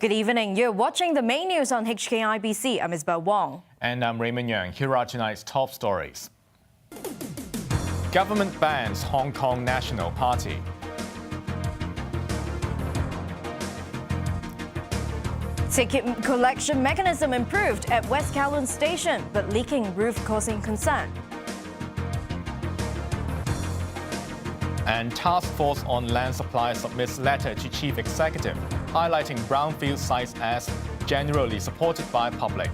Good evening. You're watching the main news on HKIBC. I'm Isabel Wong. And I'm Raymond Yeung. Here are tonight's top stories. Government bans Hong Kong National Party. Ticket collection mechanism improved at West Kowloon Station, but leaking roof causing concern. And Task Force on Land Supply submits letter to Chief Executive, highlighting brownfield sites as generally supported by public.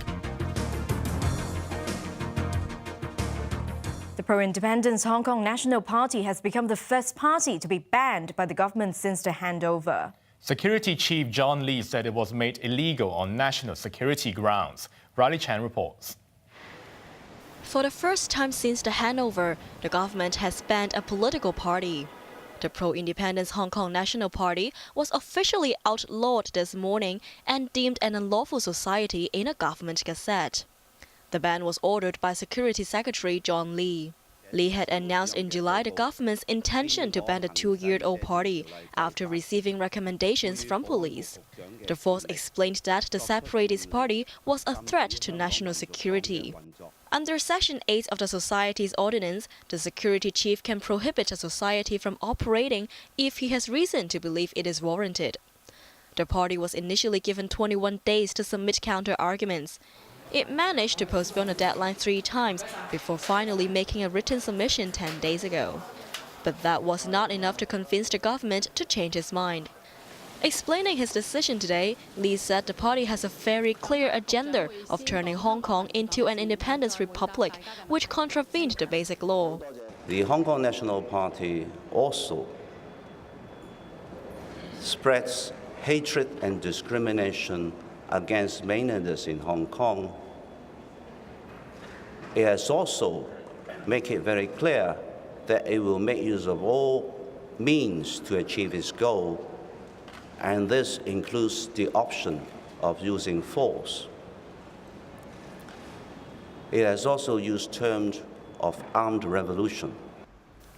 The pro-independence Hong Kong National Party has become the first party to be banned by the government since the handover. Security Chief John Lee said it was made illegal on national security grounds. Riley Chan reports. For the first time since the handover, the government has banned a political party. The pro-independence Hong Kong National Party was officially outlawed this morning and deemed an unlawful society in a government gazette. The ban was ordered by Security Secretary John Lee. Lee had announced in July the government's intention to ban the two-year-old party after receiving recommendations from police. The force explained that the separatist party was a threat to national security. Under Section 8 of the Society's Ordinance, the security chief can prohibit a society from operating if he has reason to believe it is warranted. The party was initially given 21 days to submit counter-arguments. It managed to postpone the deadline 3 times before finally making a written submission 10 days ago. But that was not enough to convince the government to change its mind. Explaining his decision today, Lee said the party has a very clear agenda of turning Hong Kong into an independence republic, which contravened the basic law. The Hong Kong National Party also spreads hatred and discrimination against mainlanders in Hong Kong. It has also made it very clear that it will make use of all means to achieve its goal, and this includes the option of using force. It has also used terms of armed revolution.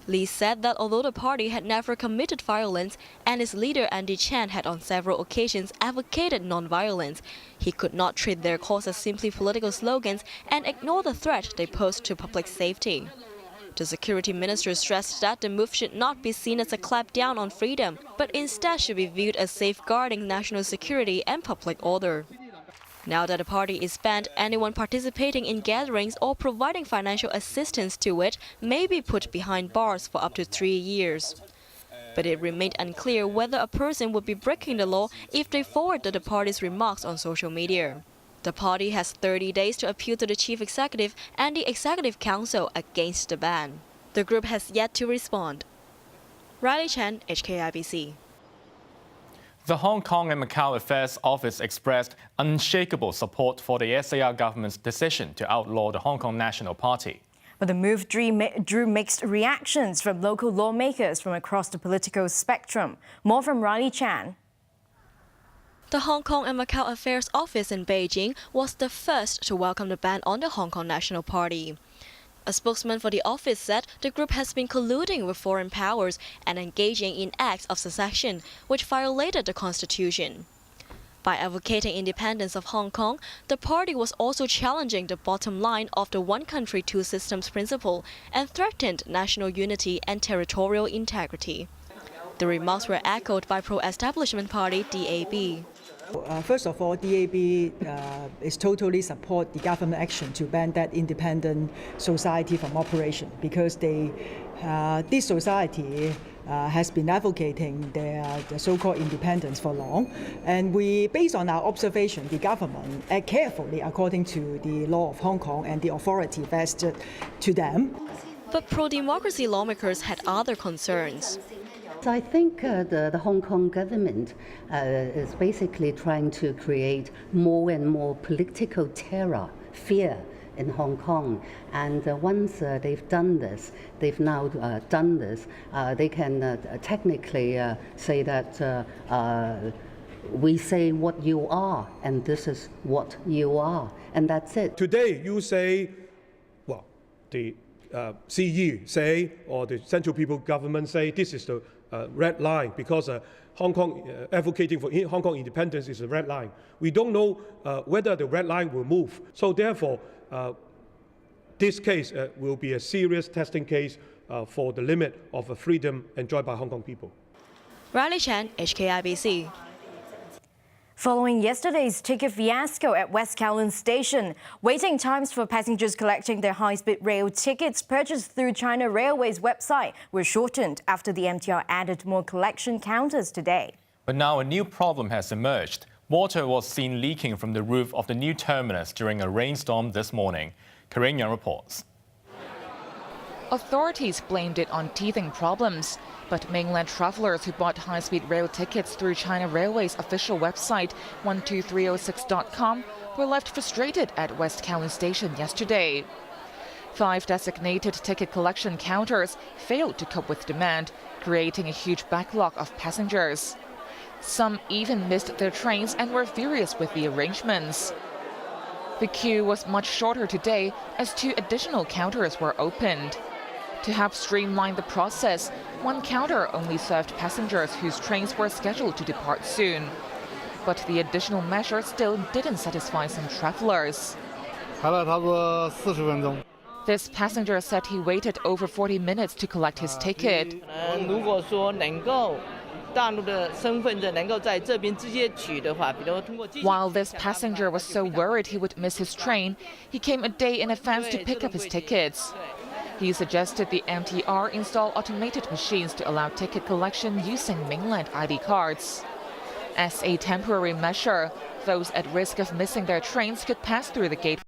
Lee said that although the party had never committed violence and its leader Andy Chan had on several occasions advocated non-violence, he could not treat their cause as simply political slogans and ignore the threat they posed to public safety. The security minister stressed that the move should not be seen as a clampdown on freedom, but instead should be viewed as safeguarding national security and public order. Now that the party is banned, anyone participating in gatherings or providing financial assistance to it may be put behind bars for up to 3 years. But it remained unclear whether a person would be breaking the law if they forwarded the party's remarks on social media. The party has 30 days to appeal to the Chief Executive and the Executive Council against the ban. The group has yet to respond. Riley Chan, HKIBC. The Hong Kong and Macau Affairs Office expressed unshakable support for the SAR government's decision to outlaw the Hong Kong National Party. But the move drew mixed reactions from local lawmakers from across the political spectrum. More from Riley Chan. The Hong Kong and Macau Affairs Office in Beijing was the first to welcome the ban on the Hong Kong National Party. A spokesman for the office said the group has been colluding with foreign powers and engaging in acts of secession, which violated the constitution. By advocating independence of Hong Kong, the party was also challenging the bottom line of the one country, two systems principle and threatened national unity and territorial integrity. The remarks were echoed by pro-establishment party DAB. First of all, DAB is totally support the government action to ban that independent society from operation because this society has been advocating their so-called independence for long. And we, based on our observation, the government act carefully according to the law of Hong Kong and the authority vested to them. But pro-democracy lawmakers had other concerns. So I think the Hong Kong government is basically trying to create more and more political terror, fear in Hong Kong. And once they've done this, they can technically say that we say what you are, and this is what you are, and that's it. Today you say, well, the CE say, or the Central People Government say, this is the red line, because Hong Kong advocating for Hong Kong independence is a red line. We don't know whether the red line will move. So therefore, this case will be a serious testing case for the limit of freedom enjoyed by Hong Kong people. Riley Chan, HKIBC. Following yesterday's ticket fiasco at West Kowloon Station, waiting times for passengers collecting their high-speed rail tickets purchased through China Railway's website were shortened after the MTR added more collection counters today. But now a new problem has emerged. Water was seen leaking from the roof of the new terminus during a rainstorm this morning. Yeung reports. Authorities blamed it on teething problems, but mainland travelers who bought high-speed rail tickets through China Railway's official website 12306.com were left frustrated at West Kowloon Station yesterday. 5 designated ticket collection counters failed to cope with demand, creating a huge backlog of passengers. Some even missed their trains and were furious with the arrangements. The queue was much shorter today as 2 additional counters were opened. To help streamline the process, 1 counter only served passengers whose trains were scheduled to depart soon. But the additional measure still didn't satisfy some travelers. This passenger said he waited over 40 minutes to collect his ticket. While this passenger was so worried he would miss his train, he came a day in advance to pick up his tickets. He suggested the MTR install automated machines to allow ticket collection using mainland ID cards. As a temporary measure, those at risk of missing their trains could pass through the gate